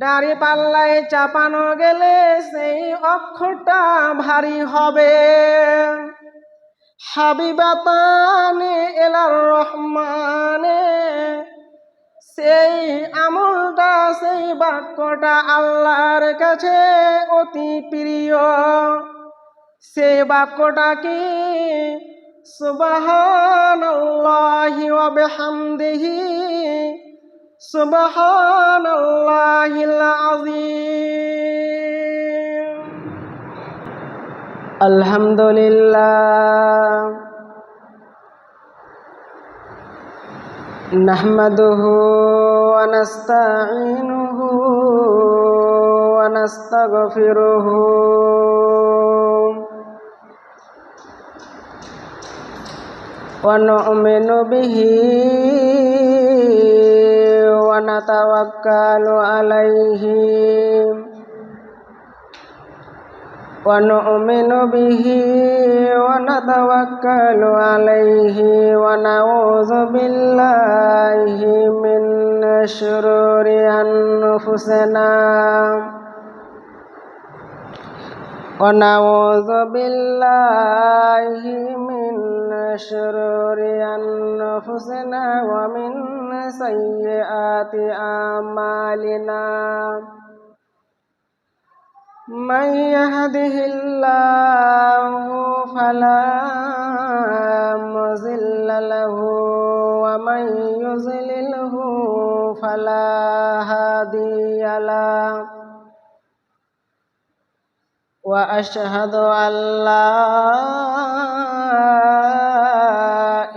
দাড়ি পাল্লায় চাপানো গেলে সেই অক্ষরটা ভারী হবে। হাবিবাতানে এলার রহমানে, সেই আমলটা সেই বাক্যটা আল্লাহর কাছে অতি প্রিয়। সেই বাক্যটা কি? সুবহানাল্লাহি ওয়া বিহামদিহি সুবহানাল্লাহিল আযীম। আলহামদুলিল্লাহ নাহমাদুহু ওয়া নাস্তাঈনুহু ওয়া নাস্তাগফিরুহু ওয়া নু'মিনু বিহি ওয়া নাতাওয়াক্কালু আলাইহি ওয়া নু'মিনু বিহি ওয়া নাতাওয়াক্কালু আলাইহি ওয়া নাউযু বিল্লাহি মিন শুরুরি আনফুসিনা ওয়া নাউযু বিল্লাহি মিন শুরুরি আনফুসিনা ওয়া মিন সাইয়্যাতি আমালিনা। من يهده الله فلا مضل له ومن يضلله فلا هادي له وأشهد أن لا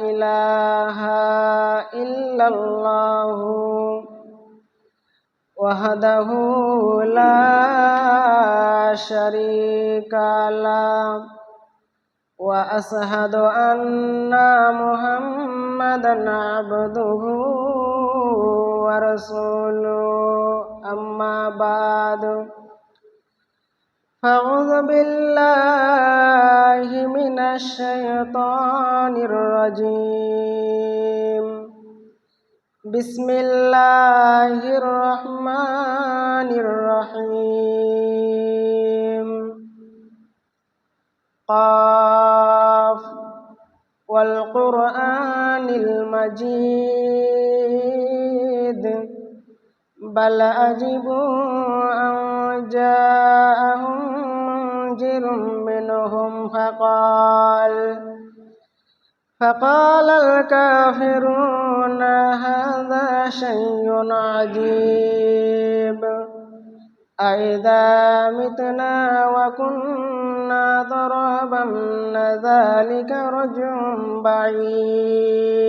إله إلا الله وحده لا شريك له وأشهد أن محمدا عبده ورسوله أما بعد فأعوذ بالله من الشيطان الرجيم بسم الله الرحمن الرحيم قاف والقرآن المجيد بل عجبوا أن جاءهم منذر منهم فقال الكافرون هذا شيء عجيب أإذا متنا وكنا ترابا ذلك رجع بعيد.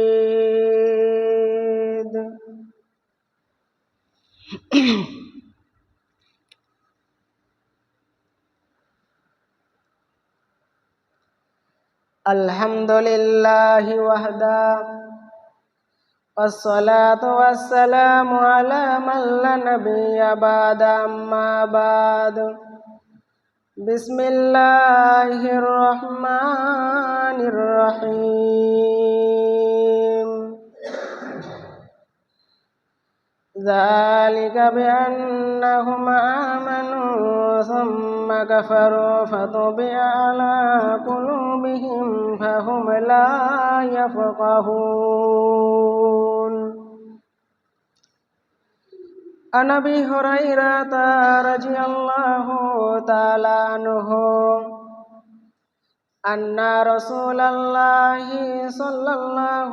الحمد لله وحده والصلاة والسلام على من لا نبي بعد أما بعد بسم الله الرحمن الرحيم ذلك بأنهم آمنوا ثم كفروا فطبع على قلوبهم فهم لا يفقهون. عن أبي هريرة رضي الله تعالى عنه أن رسول الله صلى الله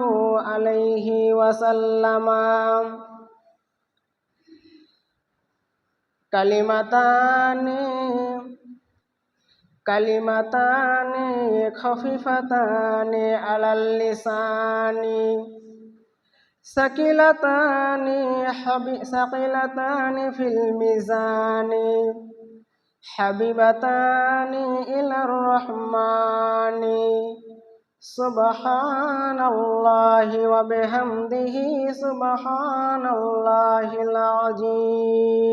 عليه وسلم كلمتان خفيفتان على اللسان ثقيلتان في الميزان حبيبتان إلى الرحمن سبحان الله وبحمده سبحان الله العظيم.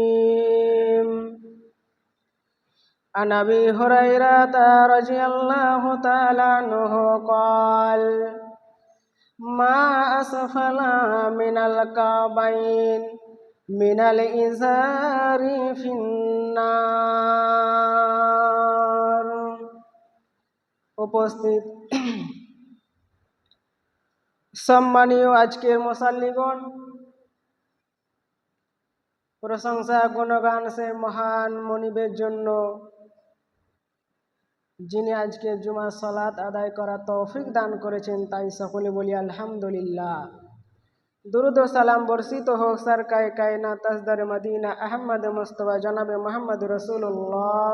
عن أبي هريرة رضي الله تعالى عنه قال ما أسفل من الكعبين মিনাল ইজারি ফিন্নার। উপস্থিত সম্মানীয় আজকের মুসাল্লিগণ, প্রশংসা গুণগান সে মহান মনিবের জন্য যিনি আজকে জুমার সালাত আদায় করার তৌফিক দান করেছেন, তাই সকলে বলি আলহামদুলিল্লাহ। দুরুদ ও সালাম বর্ষিত হোক সরকায়ে কায়নাত তাজদার মদিনা আহমদ মুস্তফা জনাবে মোহাম্মদ রাসূলুল্লাহ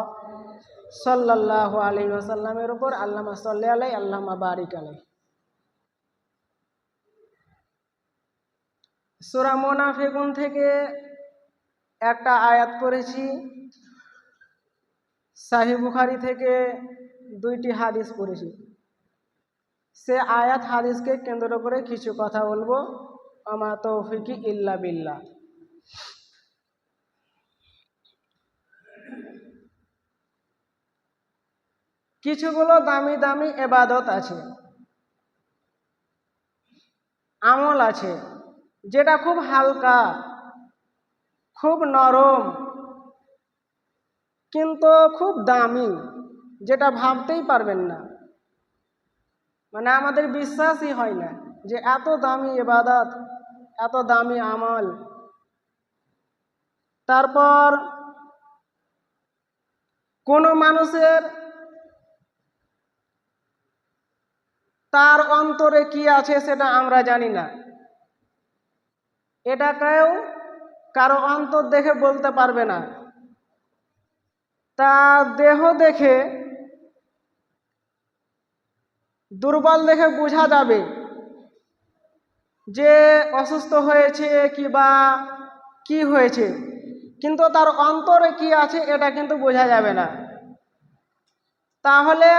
সাল্লাল্লাহু আলাইহি ওয়াসাল্লামের উপর। আল্লাহুম্মা সাল্লি আলাইহি আল্লাহুম্মা বারিক আলাইহি। সূরা মুনাফিকুন থেকে একটা আয়াত পড়েছি, সহিহ বুখারী থেকে দুইটি হাদিস পড়েছি। সে আয়াত হাদিসকে কেন্দ্র করে কিছু কথা বলবো। আমা তৌফিকি ইল্লা বিল্লাহ। কিছুগুলো দামি দামি ইবাদত আছে, আমল আছে, যেটা খুব হালকা, খুব নরম, কিন্তু খুব দামি, যেটা ভাবতেই পারবেন না। মানে আমাদের বিশ্বাসই হয় না যে এত দামি ইবাদত, এত দামি আমল। তারপর কোন মানুষের তার অন্তরে কি আছে সেটা আমরা জানি না। এটা কেউ কারো অন্তর দেখে বলতে পারবে না। তার দেহ দেখে, দুর্বল দেখে বোঝা যাবে যে অসুস্থ হয়েছে কিবা কি হয়েছে, কিন্তু তার অন্তরে কি আছে এটা কিন্তু বোঝা যাবে না। তাহলে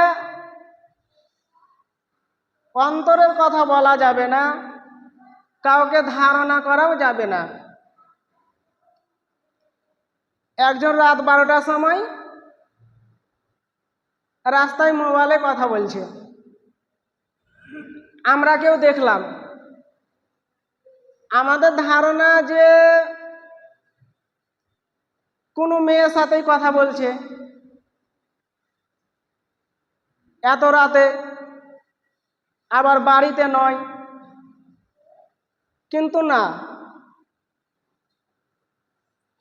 অন্তরের কথা বলা যাবে না, কাউকে ধারণা করাও যাবে না। একজন রাত 12টার সময় রাস্তায় মোবাইলে কথা বলছে, আমরা কেউ দেখলাম। আমাদের ধারণা যে কোনো মেয়ের সাথেই কথা বলছে এত রাতে, আবার বাড়িতে নয়। কিন্তু না,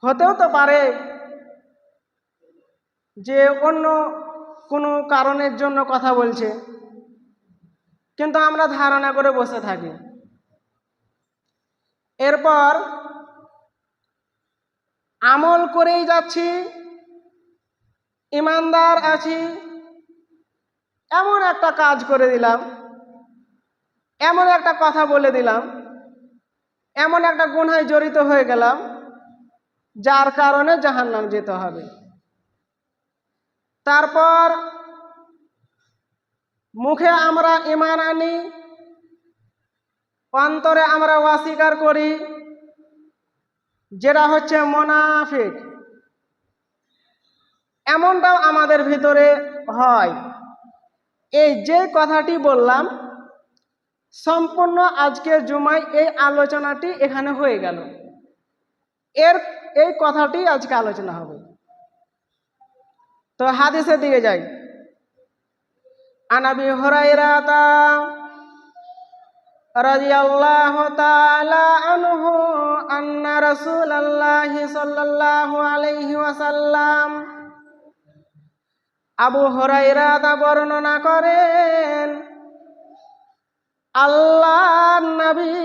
হতেও তো পারে যে অন্য কোনো কারণের জন্য কথা বলছে, কিন্তু আমরা ধারণা করে বসে থাকি। এরপর আমল করেই যাচ্ছি, ইমানদার আছি, এমন একটা কাজ করে দিলাম, এমন একটা কথা বলে দিলাম, এমন একটা গুনাহে জড়িত হয়ে গেলাম যার কারণে জাহান্নাম যেতে হবে। তারপর মুখে আমরা ঈমান আনি, অন্তরে আমরা অস্বীকার করি, যেটা হচ্ছে মুনাফিক। এমনটাও আমাদের ভিতরে হয়। এই যে কথাটি বললাম, সম্পূর্ণ আজকের জুমায় এই আলোচনাটি এখানে হয়ে গেল। এই কথাটি আজকে আলোচনা হবে। তো হাদিসের দিকে যাই। আন আবি হুরায়রা রাদিয়াল্লাহু তাআলা আনহু আন্না রাসূলুল্লাহি সাল্লাল্লাহু আলাইহি ওয়াসাল্লাম, আবু হুরায়রা বর্ণনা করেন, আল্লাহর নবী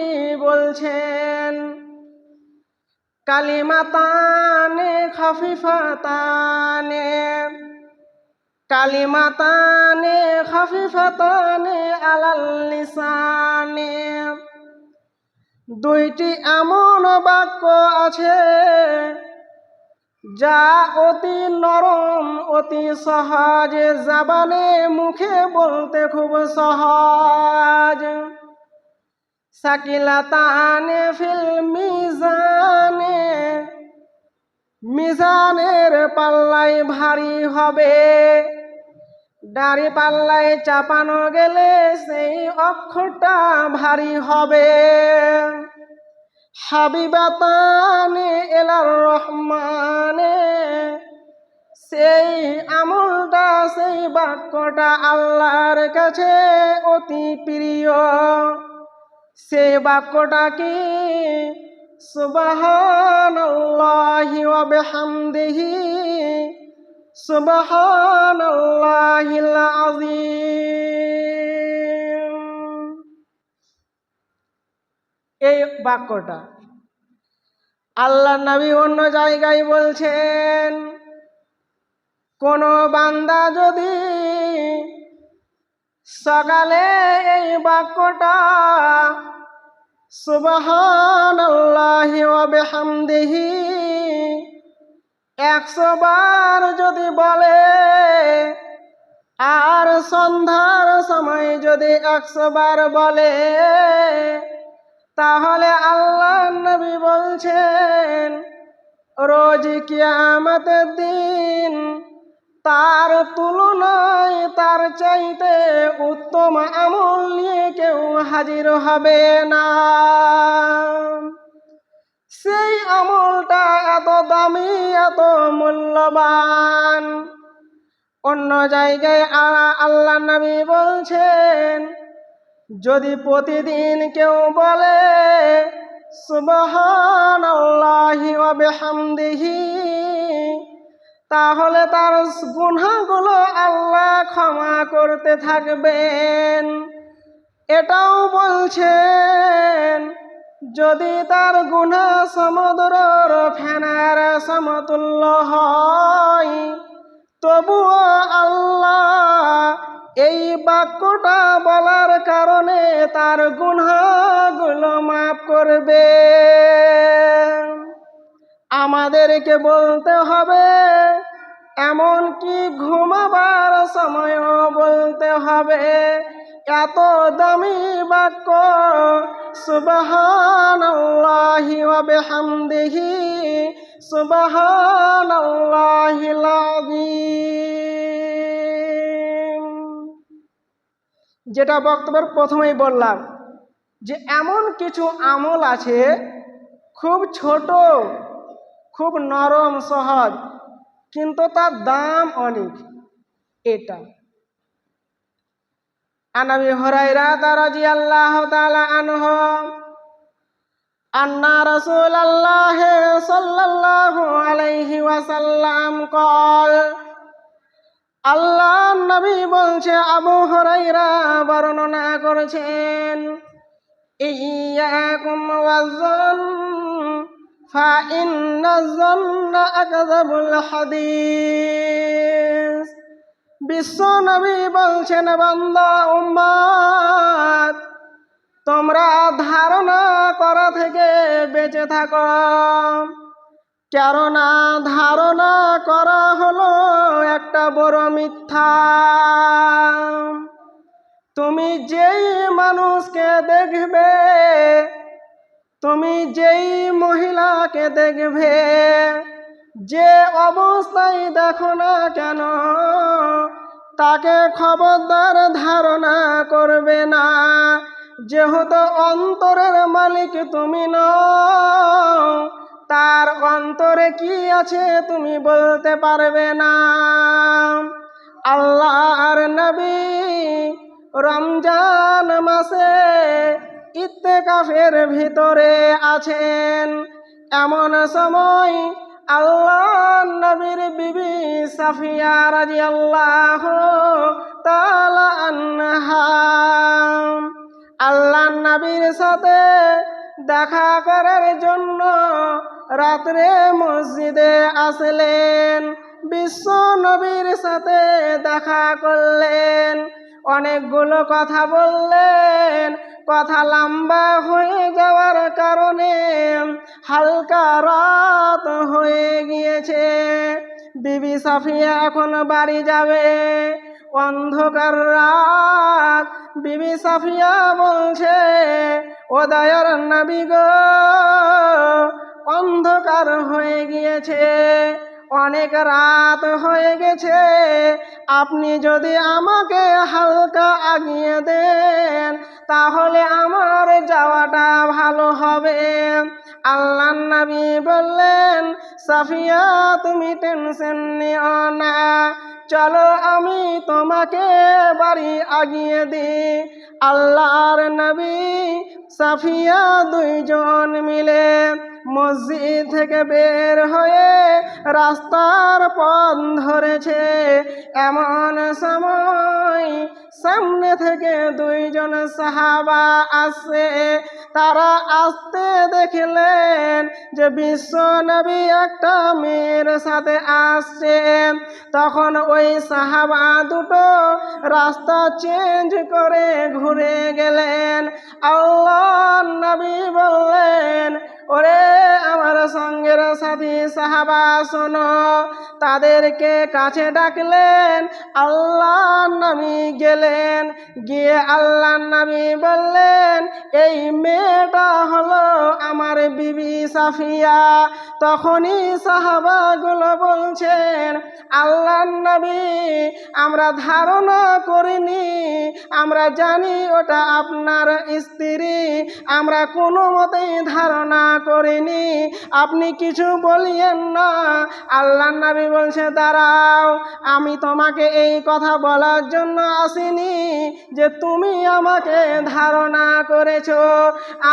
বলছেন, কালিমাতানে খাফিফাতানে, কালিমাতানে খাফিফাতানে আলাল লিসানে। দুইটি এমন বাক্য আছে যা অতি নরম, অতি সহজ, জবানে মুখে বলতে খুব সহজ। সাকিলাতানে ফিল মিজানে, মিজানের পাল্লায় ভারী হবে। দাড়ি পাল্লায় চাপানো গেলে সেই অক্ষরটা ভারী হবে। হাবিবাতানে এলার রহমানে, সেই আমলটা সেই বাক্যটা আল্লাহর কাছে অতি প্রিয়। সেই বাক্যটা কি? সুবহানাল্লাহি ওয়া বিহামদিহি সুবহানাল্লাহিল আযীম। এই বাক্যটা আল্লাহ নবী অন্য জায়গায় বলছেন, কোন বান্দা যদি সকালে এই বাক্যটা সুবহানাল্লাহি ওয়া বিহামদিহি 100 বার যদি বলে, আর সন্ধ্যার সময় যদি 100 বার বলে, তাহলে আল্লাহ নবী বলছেন রোজ কিয়ামতের দিন তার তুলনায় তার চাইতে উত্তম আমল নিয়ে কেউ হাজির হবে না। সেই আমলটা এত দামি, এত মূল্যবান। অন্য জায়গায় আল্লাহ নবী বলছেন, যদি প্রতিদিন কেউ বলে সুবহানাল্লাহি ওয়া বিহামদিহি, তাহলে তার গুনাহগুলো আল্লাহ ক্ষমা করতে থাকবেন। এটাও বলছেন, যদি তার গুনাহ সমুদ্রের ফেনার সমতুল্য হয়, তবুও আল্লাহ এই বাক্যটা বলার কারণে তার গুনাহগুলো মাফ করবে। আমাদেরকে বলতে হবে, এমনকি ঘুমাবার সময়ও বলতে হবে এত দামি বাক্য সুবহানাল্লাহি ওয়া বিহামদিহি সুবহানাল্লাহিল আযীম। যেটা বক্তব্যের প্রথমেই বললাম, যে এমন কিছু আমল আছে খুব ছোট, খুব নরম সহজ, কিন্তু তার দাম অনেক। এটা আন আবি হুরায়রা রাদিয়াল্লাহু তাআলা আনহু আন্না রাসূলুল্লাহ সাল্লাল্লাহু আলাইহি ওয়াসাল্লাম কল, আল্লাহ নবী বলছে, আবু হুরায়রা বর্ণনা করেছেন, ইয়াকুম ওয়াজ্জান ফাইন্নাজ যান্না আকযাবুল হাদিস। বিশ্ব নবী বলছেন, বান্দা উম্মত, তোমরা ধারণা করা থেকে বেঁচে থাকো, কেননা ধারণা করা হলো একটা বড় মিথ্যা। তুমি যেই মানুষকে দেখবে, তুমি যেই মহিলাকে দেখবে, যে অবস্থায় দেখো না কেন, তাকে খবরদার ধারণা করবে না, যেহেতু অন্তরের মালিক তুমি নও, তার অন্তরে কি আছে তুমি বলতে পারবে না। আল্লাহর নবী রমজান মাসে ইত্তেকাফের ভিতরে আছেন। এমন সময় আল্লাহ নবীর বিবি সাফিয়া রাদিয়াল্লাহু তাআলা আনহা আল্লাহ নবীর সাথে দেখা করার জন্য রাত্রে মসজিদে আসলেন। বিশ্ব নবীর সাথে দেখা করলেন, অনেকগুলো কথা বললেন। কথা লম্বা হয়ে যাওয়ার কারণে হালকা রাত হয়ে গিয়েছে। বিবি সাফিয়া এখন বাড়ি যাবে, অন্ধকার রাত। বিবি সাফিয়া বলছে, ও দয়ার নবী গো, অন্ধকার হয়ে গিয়েছে, অনেক রাত হয়ে গেছে, আপনি যদি আমাকে হালকা আগিয়ে দেন তাহলে আমার যাওয়াটা ভালো হবে। আল্লাহ নবী বললেন, সাফিয়া তুমি টেনশন নিও না, চলো আমি তোমাকে বাড়ি আগিয়ে দিই। আল্লাহর নবী সাফিয়া দুইজন মিলে মসজিদ থেকে বের হয়ে রাস্তার পথ ধরেছে। এমন সময় সামনে থেকে দুইজন সাহাবা আসছে। তারা আসতে দেখলেন যে বিশ্ব নবী একটা মেয়ের সাথে আসছে। তখন ওই সাহাবা দুটো রাস্তা চেঞ্জ করে ঘুরে গেলেন। আল্লাহ নবী বললেন, ওরে আমার সঙ্গের সাথী সাহাবা শোনো। তাদেরকে কাছে ডাকলেন। আল্লাহ নবী গেলেন, গিয়ে আল্লাহ নবী বললেন, এই মেয়েটা হলো আমার বিবি সাফিয়া। তখনই সাহাবাগুলো বলছেন, আল্লাহ নবী আমরা ধারণা করিনি, আমরা জানি ওটা আপনার স্ত্রী, আমরা কোনো মতেই ধারণা করিনি, আপনি কিছু বলিয়েন না। আল্লাহ নবী বলছে, দাঁড়াও, আমি তোমাকে এই কথা বলার জন্য আসিনি যে তুমি আমাকে ধারণা করেছো,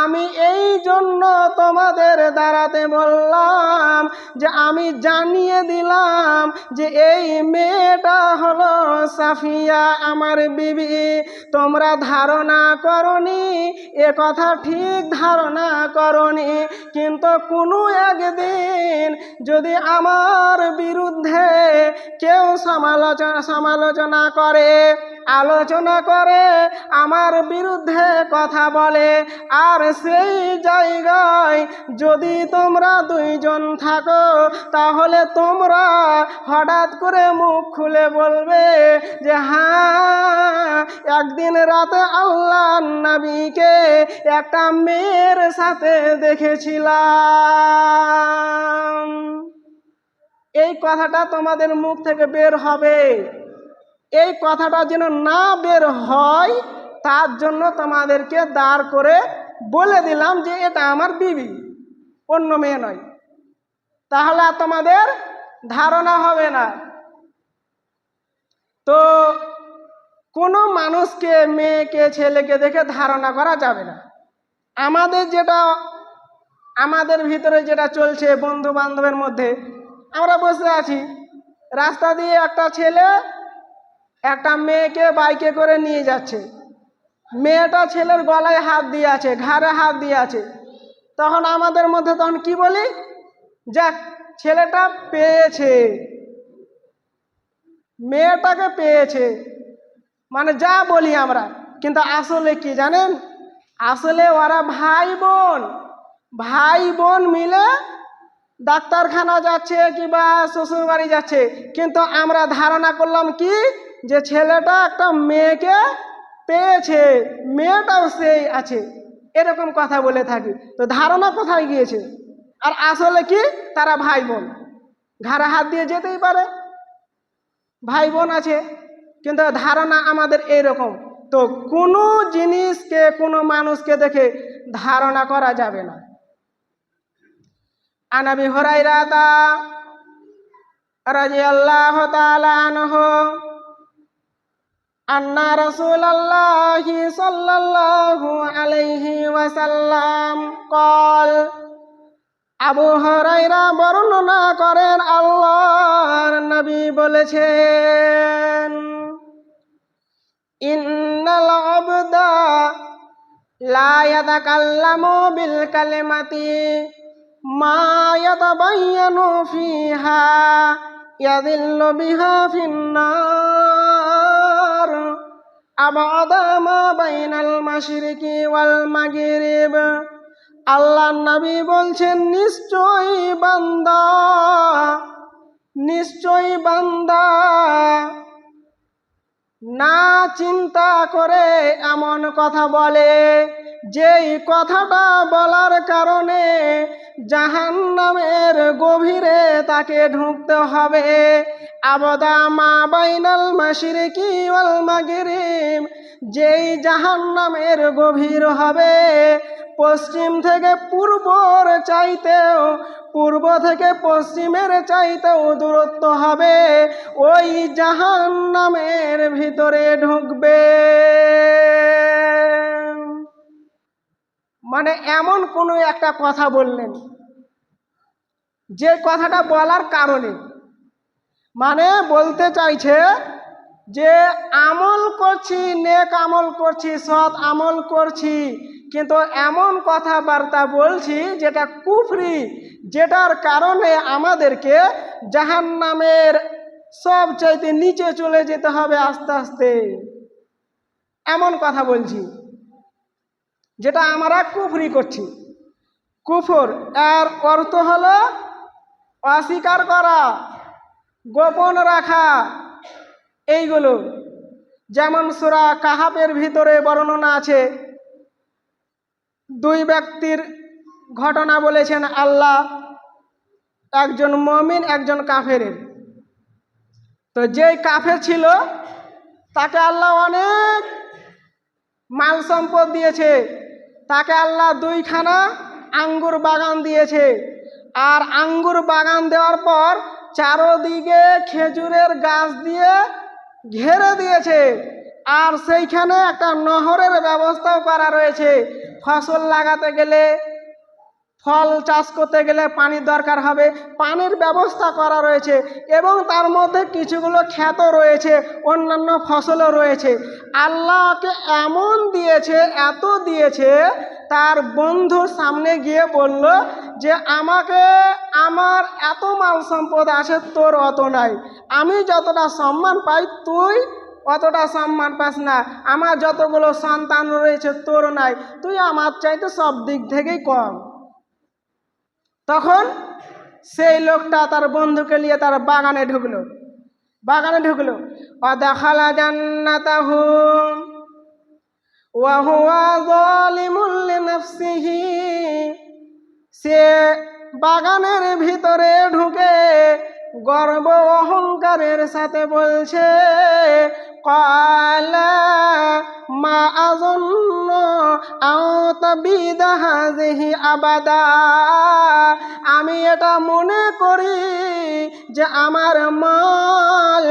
আমি এই জন্য তোমাদের দাঁড়াতে বললাম যে আমি জানিয়ে দিলাম যে এই মেয়েটা হলো সাফিয়া আমার বিবি। তোমরা ধারণা করনি, এ কথা ঠিক ধারণা করনি, কিন্তু কোনো একদিন যদি আমার বিরুদ্ধে কেউ সমালোচনা করে, আলোচনা করে, আমার বিরুদ্ধে কথা বলে, আর সেই জায়গায় যদি তোমরা দুইজন থাকো, তাহলে তোমরা হঠাৎ করে মুখ খুলে বলবে যে হ্যাঁ, একদিন রাতে আল্লাহ নবীকে একটা মেয়ের সাথে দেখেছিলাম। এই কথাটা তোমাদের মুখ থেকে বের হবে। এই কথাটা যেন না বের হয়, তার জন্য তোমাদেরকে দাঁড় করে বলে দিলাম যে এটা আমার বিবি, অন্য মেয়ে নয়। তাহলে আর তোমাদের ধারণা হবে না। তো কোনো মানুষকে, মেয়েকে, ছেলেকে দেখে ধারণা করা যাবে না। আমাদের ভিতরে যেটা চলছে, বন্ধু বান্ধবের মধ্যে আমরা বসে আছি, রাস্তা দিয়ে একটা ছেলে একটা মেয়েকে বাইকে করে নিয়ে যাচ্ছে। মেয়েটা ছেলের গলায় হাত দিয়ে আছে, ঘাড়ে হাত দিয়ে আছে। তখন আমাদের মধ্যে তখন কি বলি, যাক ছেলেটা পেয়েছে, মেয়েটাকে পেয়েছে, মানে যা বলি আমরা। কিন্তু আসলে কি জানেন, আসলে ওরা ভাই বোন মিলে ডাক্তারখানা যাচ্ছে কিংবা শ্বশুর বাড়ি যাচ্ছে, কিন্তু আমরা ধারণা করলাম কি যে ছেলেটা একটা মেয়েকে পেয়েছে, মেয়েটাও সেই আছে, এরকম কথা বলে থাকি। তো ধারণা কোথায় গিয়েছে? আর আসলে কি, তারা ভাই বোন, ঘাড়ে হাত দিয়ে যেতেই পারে, ভাই বোন আছে, কিন্তু ধারণা আমাদের এইরকম। তো কোনো জিনিসকে, কোনো মানুষকে দেখে ধারণা করা যাবে না। আন আবি হুরায়রা রাদিয়াল্লাহু তাআলা আনহু আন্না রাসূলুল্লাহি সাল্লাল্লাহু আলাইহি ওয়াসাল্লাম কল, আবু হুরায়রা বর্ণনা করেন, আল্লাহর নবী বলেছেন, ইন্নাল আবদা লা ইয়াতাকাল্লামু বিল কালিমাতি মা ইয়াতাবায়্যানু ফিহা ইয়াদিল্লু বিহা ফিন্নার আবাদা মা বাইনাল মাশরিকি ওয়াল মাগরিব। আল্লাহ নবী বলছেন, নিশ্চয়ই বান্দা না চিন্তা করে এমন কথা বলে, যেই কথাটা বলার কারণে জাহান্নামের গভীরে তাকে ঢুকতে হবে। আবদা মা বাইনাল মাশরিকি ওয়াল মাগরিব, যেই জাহান্নামের গভীর হবে পশ্চিম থেকে পূর্বর চাইতেও, পূর্ব থেকে পশ্চিমের চাইতেও দূরত্ব হবে, ওই জাহান্নামের ভিতরে ঢুকবে। মানে এমন কোনো একটা কথা বললেন, যে কথাটা বলার কারণে মানে বলতে চাইছে যে আমল করছি, নেক আমল করছি, সৎ আমল করছি, কিন্তু এমন কথাবার্তা বলছি যেটা কুফরি, যেটার কারণে আমাদেরকে জাহান্নামের সবচাইতে নিচে চলে যেতে হবে আস্তে আস্তে। এমন কথা বলছি যেটা আমরা কুফরি করছি। কুফর এর অর্থ হলো অস্বীকার করা, গোপন রাখা, এইগুলো। যেমন সূরা কাহাফের ভিতরে বর্ণনা আছে, দুই ব্যক্তির ঘটনা বলেছেন আল্লাহ, একজন মুমিন একজন কাফেরের। তো যেই কাফের ছিল তাকে আল্লাহ অনেক মাল সম্পদ দিয়েছে, তাকে আল্লাহ দুইখানা আঙ্গুর বাগান দিয়েছে, আর আঙ্গুর বাগান দেওয়ার পর চারদিকে খেজুরের গাছ দিয়ে ঘেরে দিয়েছে, আর সেইখানে একটা নহরের ব্যবস্থাও করা রয়েছে। ফসল লাগাতে গেলে, ফল চাষ করতে গেলে পানির দরকার হবে, পানির ব্যবস্থা করা রয়েছে, এবং তার মধ্যে কিছুগুলো ক্ষেত রয়েছে, অন্যান্য ফসলও রয়েছে। আল্লাহকে এমন দিয়েছে, এত দিয়েছে, তার বন্ধুর সামনে গিয়ে বলল যে আমাকে, আমার এত মাল সম্পদ আছে, তোর অত নাই, আমি যতটা সম্মান পাই তুই অতটা সম্মান পাস না, আমার যতগুলো সন্তান রয়েছে তোর নাই, তুই আমার চাইতে সব দিক থেকেই কম। তখন সেই লোকটা তার বন্ধুকে নিয়ে তার বাগানে ঢুকলো। ওয়াদাখালা জান্নাতাহু ওয়া হুয়া যালিমুল লিনাফসিহি। সে বাগানের ভিতরে ঢুকে গর্ব অহংকারের সাথে বলছে, ক্বালা মা আযুন্নু আও তাবিদা হাযিহি আবাদা। আমি এটা মনে করি যে আমার মাল,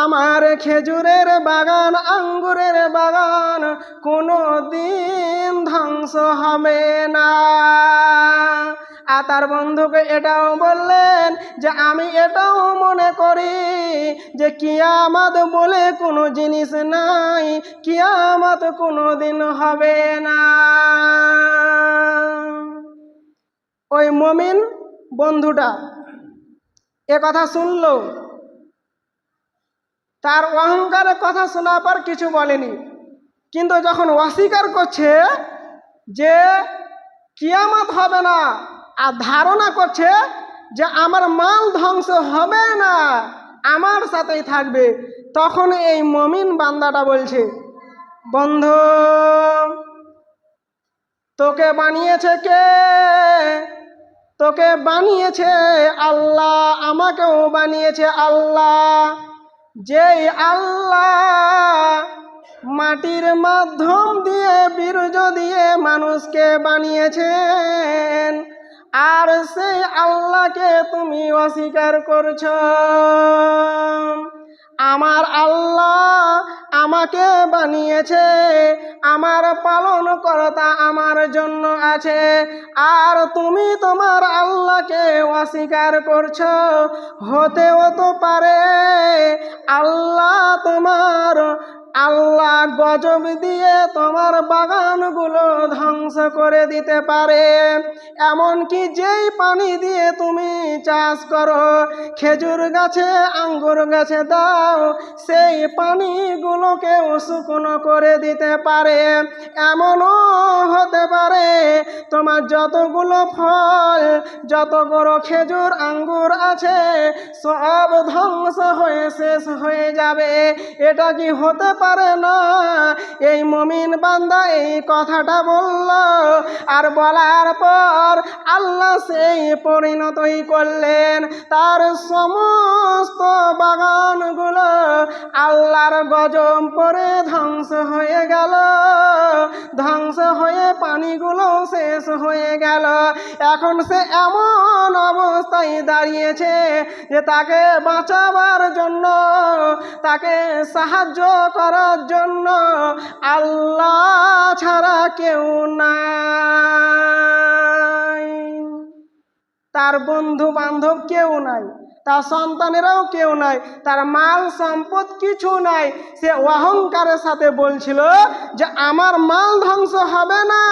আমার খেজুরের বাগান, আঙ্গুরের বাগান কোনো দিন ধ্বংস হবে না। আর তার বন্ধুকে এটাও বললেন যে আমি এটাও মনে করি যে কিয়ামত বলে কোনো জিনিস নাই, কিয়ামত কোনো দিন হবে না। ওই মুমিন বন্ধুটা এ কথা শুনল, তার অহংকারের কথা শোনার পর কিছু বলেনি, কিন্তু যখন অস্বীকার করছে যে কিয়ামত হবে না, আর ধারণা করছে যে আমার মাল ধ্বংস হবে না, আমার সাথেই থাকবে, তখন এই মুমিন বান্দাটা বলছে, বন্ধু তোকে বানিয়েছে কে? তোকে বানিয়েছে আল্লাহ, আমাকেও বানিয়েছে আল্লাহ। যেই আল্লাহ মাটির মাধ্যম দিয়ে, বীর্য দিয়ে মানুষকে বানিয়েছেন, আর সেই আল্লাহকে তুমি অস্বীকার করছো। আমার আল্লাহ আমাকে বানিয়েছে, আমার পালনকর্তা আমার জন্য আছে, আর তুমি তোমার আল্লাহকে অস্বীকার করছো। হতেও তো পারে আল্লাহ গজব দিয়ে তোমার বাগানগুলো ধ্বংস করে দিতে পারে। এমনকি যেই পানি দিয়ে তুমি চাষ করো, খেজুর গাছে, আঙ্গুর গাছে দাও, সেই পানিগুলোকেও শুকনো করে দিতে পারে। এমনও হতে পারে তোমার যতগুলো ফল, যতগুলো খেজুর আঙ্গুর আছে, সব ধ্বংস হয়ে শেষ হয়ে যাবে। এটা কি হতে পারে না? এই মুমিন বান্দা এই কথাটা বলল, আর বলার পর আল্লাহ সেই পরিণতই করলেন, তার সমস্ত বাগানগুলো আল্লাহর গজব পড়ে ধ্বংস হয়ে গেল, ধ্বংস হয়ে পানিগুলো শেষ হয়ে গেল। এখন সে এমন অবস্থায় দাঁড়িয়েছে যে তাকে বাঁচাবার জন্য, তাকে সাহায্য করার জন্য আল্লাহ ছাড়া কেউ নাই। তার বন্ধু বান্ধব কেউ নাই, তার সন্তানেরাও কেউ নাই, তার মাল সম্পদ কিছু নাই। সে অহংকারের সাথে বলছিল যে আমার মাল ধ্বংস হবে না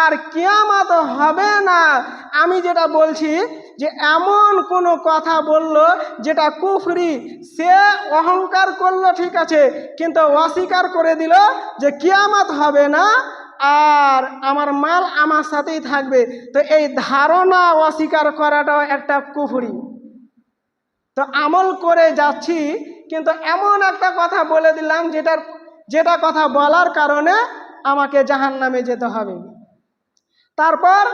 আর কিয়ামত হবে না। আমি যেটা বলছি যে এমন কোনো কথা বলল যেটা কুফরি, সে অহংকার করলো ঠিক আছে, কিন্তু অস্বীকার করে দিল যে কিয়ামত হবে না আর আমার মাল আমার সাথেই থাকবে। তো এই ধারণা অস্বীকার করাটাও একটা কুফরি। তো আমল করে যাচ্ছি, কিন্তু এমন একটা কথা বলে দিলাম যেটা কথা বলার কারণে আমাকে জাহান্নামে যেতে হবে। তারপর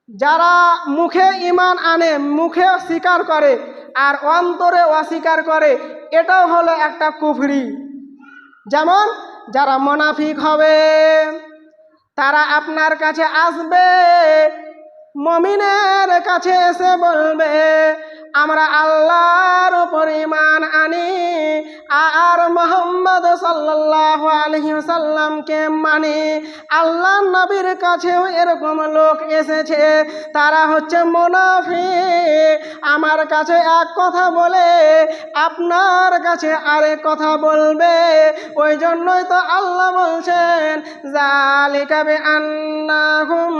যারা মুখে ঈমান আনে, মুখে স্বীকার করে আর অন্তরে অস্বীকার করে, এটাও হলো একটা কুফরি। যেমন যারা মুনাফিক হবে, তারা আপনার কাছে আসবে, মুমিনের কাছে এসে বলবে আমরা আল্লাহর উপর ঈমান আনি আর মুহাম্মদ সাল্লাল্লাহু আলাইহি ওয়াসাল্লামকে মানি। আল্লাহর নবীর কাছেও এরকম লোক এসেছে, তারা হচ্ছে মুনাফিক। আমার কাছে এক কথা বলে আপনার কাছে আরেক কথা বলবে। ওই জন্যই তো আল্লাহ বলছেন যালিকা বিআন্নাহুম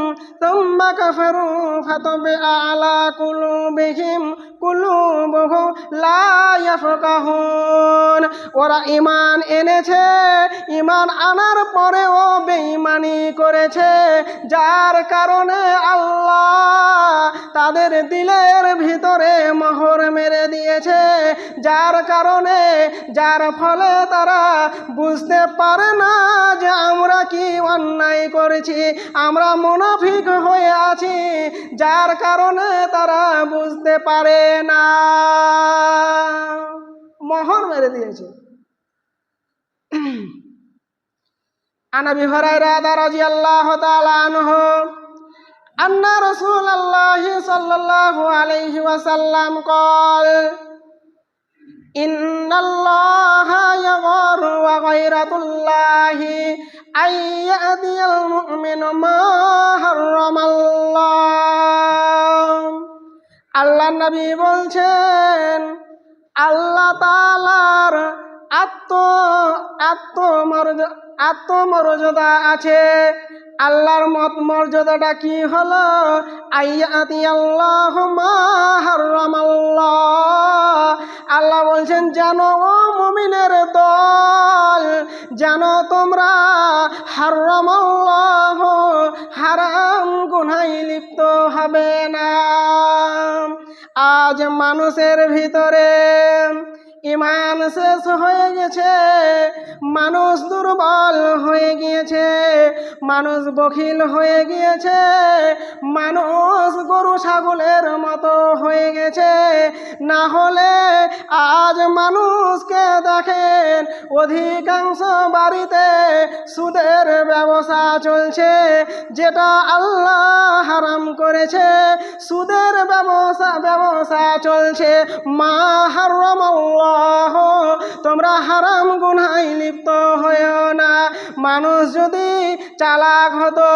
সুম্মা কাফারু ফাতাবিআ আলা কুলুবিহিম কুলুবুহুম লা ইয়াফকাহুন। ওরা ঈমান এনেছে, ঈমান আনার পরেও বেঈমানি করেছে, যার কারণে আল্লাহ তাদের দিলের ভিতরে মোহর মেরে দিয়েছে, যার কারণে, যার ফলে তারা বুঝতে পারে না যে আমরা কি অন্যায় করেছি, আমরা মুনাফিক হয়ে আছি, যার কারণে তারা বুঝতে পারে না, মোহর মেরে দিয়েছে। আন আবি হুরায়রা রাদিয়াল্লাহু তাআলা আনহু আন্না রাসূলুল্লাহি সাল্লাল্লাহু আলাইহি ওয়াসাল্লাম قال ইন্নাল্লাহা ইয়াগফিরু ওয়া গায়রাতুল্লাহি আইয়াদিয়াল মুমিনু মা হারামাল্লাহ। আল্লাহর নবী বলছেন আল্লাহ তাআলার আত্মমর্যাদা আছে। আল্লাহর মর্যাদাটা কি হলো? আইয়াতিয়াল্লাহু মা হারামাল্লাহ। আল্লাহ বলছেন জানো ও মুমিনের দল, জানো তোমরা হারামাল্লাহ, হারাম গুনাহে লিপ্ত হবে না। আজ মানুষের ভিতরে ঈমান শেষ হয়ে গেছে, মানুষ দুর্বল হয়ে গিয়েছে, মানুষ বখিল হয়ে গিয়েছে, মানুষ গরু ছাগলের মতো হয়ে গেছে। না হলে আজ মানুষকে দেখেন অধিকাংশ বাড়িতে সুদের ব্যবসা চলছে, যেটা আল্লাহ হারাম করেছে। সুদের ব্যবসা চলছে। মা হারামাল্লাহ, তোমরা হারাম গুনাহে লিপ্ত হয়েও না। মানুষ যদি চালাক হতো,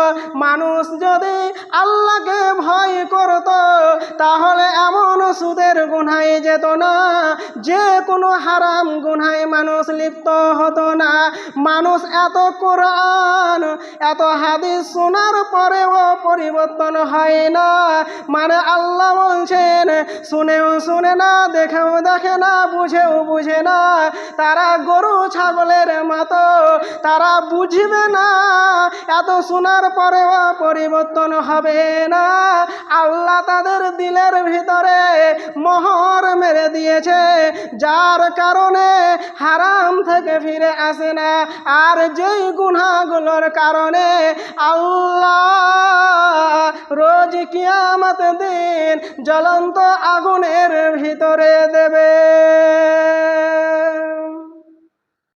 মানুষ যদি আল্লাহকে ভয় করত, তাহলে এমন সুদের গুনাহে যেত না, যে কোনো হারাম গুনাহে মানুষ লিপ্ত হতো না। মানুষ এত কোরআন, এত হাদিস শোনার পরেও পরিবর্তন হয় না। মানে আল্লাহ বলছেন শুনেও শুনে না, দেখেও দেখে না, বুঝেও বুঝে না। তারা গরু ছাগলের মতো, তারা বুঝবে না, এত শোনার পরেও পরিবর্তন হবে না। আল্লাহ তাদের দিলের ভিতরে মোহর মেরে দিয়েছে, যার কারণে হারাম থেকে ফিরে আসে না। আর যেই গুনাহগুলোর কারণে আল্লাহ রোজ কিয়ামত দিন জ্বলন্ত আগুনের ভিতরে দেবে।